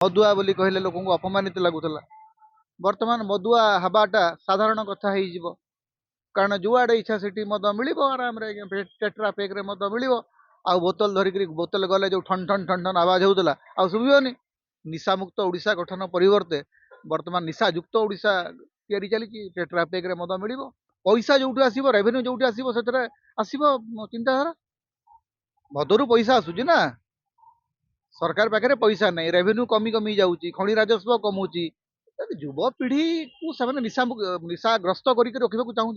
मदुआ बोली कहले लोक अपमानित लगुला। वर्तमान मदुआ हवाटा साधारण कथा हो कारण जुआड़े इच्छा से मद मिल आराम टेट्रा पैक रे मद मिल आ बोतल धरिक बोतल गले जो ठन ठन ठन ठन आवाज होता आ शुभनी। निशा मुक्त ओडिशा गठन परिवर्ते वर्तमान निशा युक्त ओडिशा तैयारी चली टेट्रा पैक रे मद मिल पैसा जो आसो रेवेन्यू जो आसो से आसो चिंताधारा मदरू पैसा आसूँ ना सरकार पाखे पैसा नहीं रेवेन्यू कमी कमी जाऊँगी खଣି राजस्व कमुची युवपीढ़ी को से निशाग्रस्त करके रखा चाहूँ।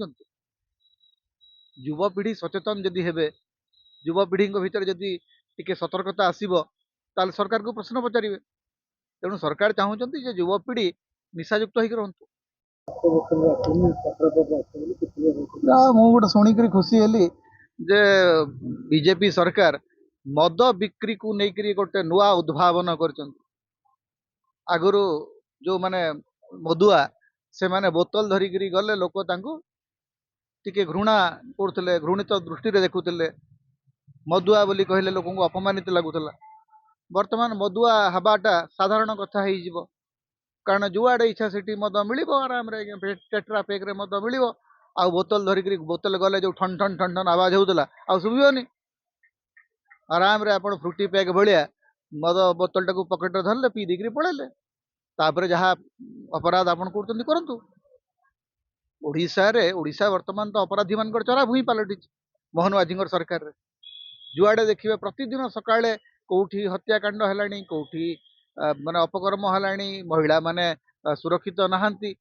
युवपीढ़ी सचेतन जदि हेबे युवपीढ़ी भितर जदि टिके सतर्कता आसीबो ताले सरकार को प्रश्न पचारे तेणु सरकार चाहूँगी युवपीढ़ी निशायुक्त होकर रहतु। मु गोटे शुणिक खुशी हेली जे बीजेपी सरकार मद बिक्री को लेकर गोटे नुआ उद्भावन कर आगु जो माने मदुआ से माने बोतल धरिक गले लोक टिके घृणा करते घृणित दृष्टि देखुले मदुआ बोली कहले लोक अपमानित लगुला। वर्तमान मदुआ हवाटा साधारण कथा हो कारण जुआड़े इच्छा से मद मिल आराम टेट्रा पैक रे मद मिल आ बोतल धरिक बोतल गले जो ठन ठन ठन ठन आवाज होता आ शुभनी। आराम रे आपण फ्रुटी पैक भाया मद बोतल टाक पकेट धरले पी देकर पड़ेले तापर जहाँ अपराध आपण करूँ। ओडिशा वर्तमान तो अपराधी मान चरा भूई पलटि मोहन माझी सरकार रे जुआड़े देखिए प्रतिदिन सकाळे कोठी हत्याकांड है कोठी माने अपकर्म है महिला माने सुरक्षित नहांती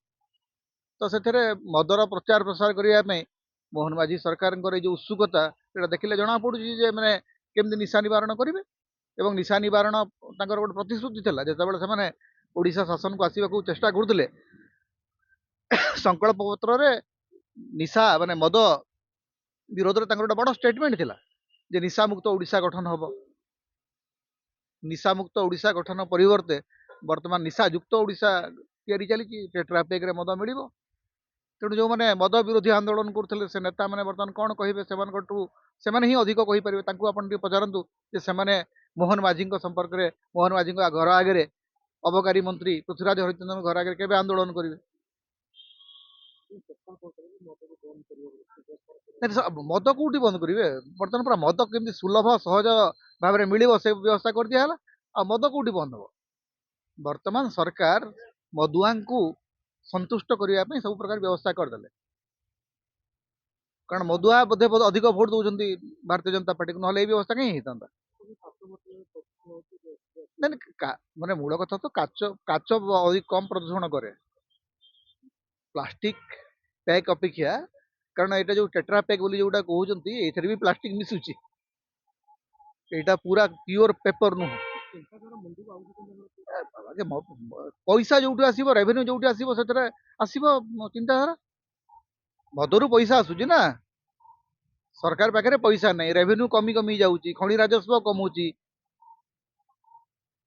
तो से मदर प्रचार प्रसार करने मोहन माझी सरकार जो उत्सुकता देखिले जना पड़ी जे मैंने केमती निशा निवारण करेंगे एवं निशा निवारण गोटे प्रतिश्रुति था जिते से ओडिशा शासन को आसवाक चेष्टा करते संकल्प पत्र रे निशा माने मद विरोध में गोटे बड़ स्टेटमेंट थिला जे निशा मुक्त ओडिशा गठन हम। निशा मुक्त ओडिशा गठन परिवर्ते वर्तमान निशा युक्त ओडिशा तैयारी चली टेट्रा पैक रे मद मिल तेणु जो मैंने मद विरोधी आंदोलन करते से नेता मैंने बर्तमान कौन कहे से ही अधिक कहीपर पचारतु से मोहन माझी संपर्क में मोहन माझी घर आगे अबकारी मंत्री पृथ्वीराज हरिचंदन घर आगे केबे आंदोलन करेंगे मद कौटी बंद करेंगे बर्तमान पूरा मद केमती सुलभ सहज भाव में मिल से व्यवस्था कर दिया आ मद कौटी बंद हम। वर्तमान सरकार मदुआ को संतुष्ट करने सब प्रकार व्यवस्था करदे कारण मदुआ बोधे अधिक भोट दौरान भारतीय जनता पार्टी को ना व्यवस्था कहीं होता मैंने मूल कथा तो काच काच अधिक कम प्रदूषण करे प्लास्टिक पैक अपेक्षा कारण यहाँ जो टेट्रा पैक बोली जोटा कहते ये भी प्लास्टिक मिसुची यहाँ पूरा प्योर पेपर नुह पैसा जो आसो रेवेन्यू जो आसो से आसो चिंताधारा मदरू पैसा आसूँ ना सरकार पाखे पैसा नहीं रेवेन्यू कमी कमी जाऊँगी खଣି राजस्व कमुची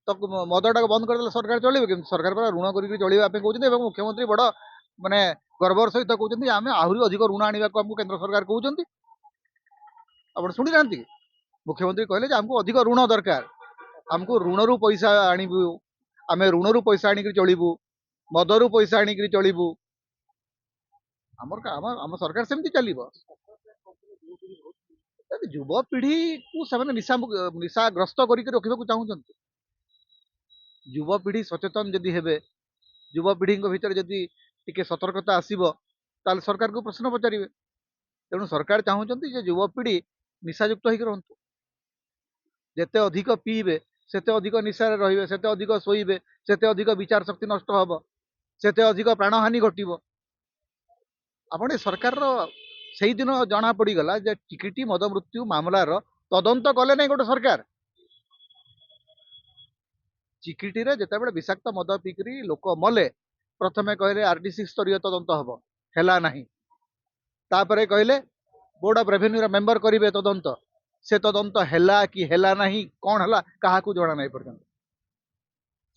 तो मदटा बंद करदे सरकार चलो कि सरकार पर ऋण करके चलवाई कहते मुख्यमंत्री बड़ माने गर्वर सहित कहते आम आहरी अधिक ऋण आने को आमको केंद्र सरकार कहते आप शुणी ना मुख्यमंत्री कहले आमको अधिक ऋण दरकार आमको ऋण रु पैसा आणबू आम ऋण रु पैसा आणिक चलू मदरू पैसा आणिक चलू आम सरकार सेमती चलो युवपीढ़ी को से निशाग्रस्त करके रखा चाहूँ। युवपीढ़ी सचेतन जदि हेबे युवपीढ़ी भितर जदि टिके सतर्कता आसीबो ताले सरकार को प्रश्न पचारे तेणु सरकार चाहूँगी युवपीढ़ी निशायुक्त होकर रहतु। जेते अधिक पीबे सेते अधिक निशारे रहिबे सेते अधिक शोइबे सेते अधिक विचार शक्ति नष्ट हबो सेते अधिक प्राणहानि घटिबो। आपण सरकार से दिन जना पड़गला जे टिकिटी मद मृत्यु मामलार तदंत कले नहीं गोटे सरकार चिकिटी रे जिते बड़े विषाक्त मद पिकरी लोक मले प्रथमे कहले आरडीसी स्तरीय तदंत हम है ना तापर कहले बोर्ड ऑफ रेवेन्यू मेंबर करेंगे तदंत से तदंत है कि है ना कौन है क्या जना नहीं पर्यटन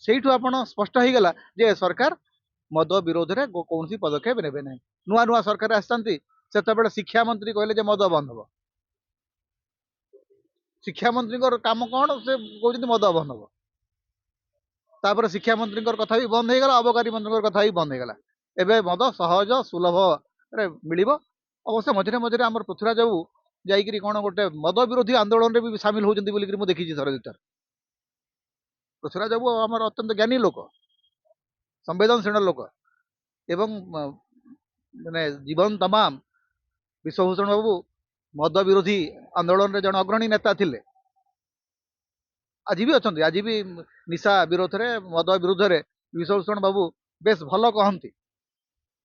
से स्पष्ट हो गला जे सरकार मद विरोध में कौन पदक्षेप ने ना नुआ नुआ सरकार आसती से शिक्षा मंत्री कहले मद बंद हम शिक्षा मंत्री काम कौन से कहते मद बंद हम तापर शिक्षा मंत्री कथा भी बंद हो गला, अबकारी मंत्री कथा भी बंद हो गला। एबे मद सहज सुलभ रे मिलिबो। अवश्य मझिरे मझिरे आमर पृथ्वीराज बाबू जाइकिरी कौन गोटे मद विरोधी आंदोलन रे भी सामिल होउछन्ती बोली मु देखिछि थरे दुइथर। पृथ्वीराज बाबू आमर अत्यंत ज्ञानी लोक, संवेदनशील लोक एवं माने जीवन तमाम विश्वभूषण बाबू मद विरोधी आंदोलन रे जन अग्रणी नेता थिले। आज भी अच्छा, आज भी निशा विरोध रे मद विरुद्ध रे विश्वभूषण बाबू बेस भल कहती।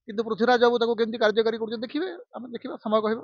किंतु पृथ्वीराज बाबू ताको केमती कार्यकारी कर देखिए, आम देखा समय कह।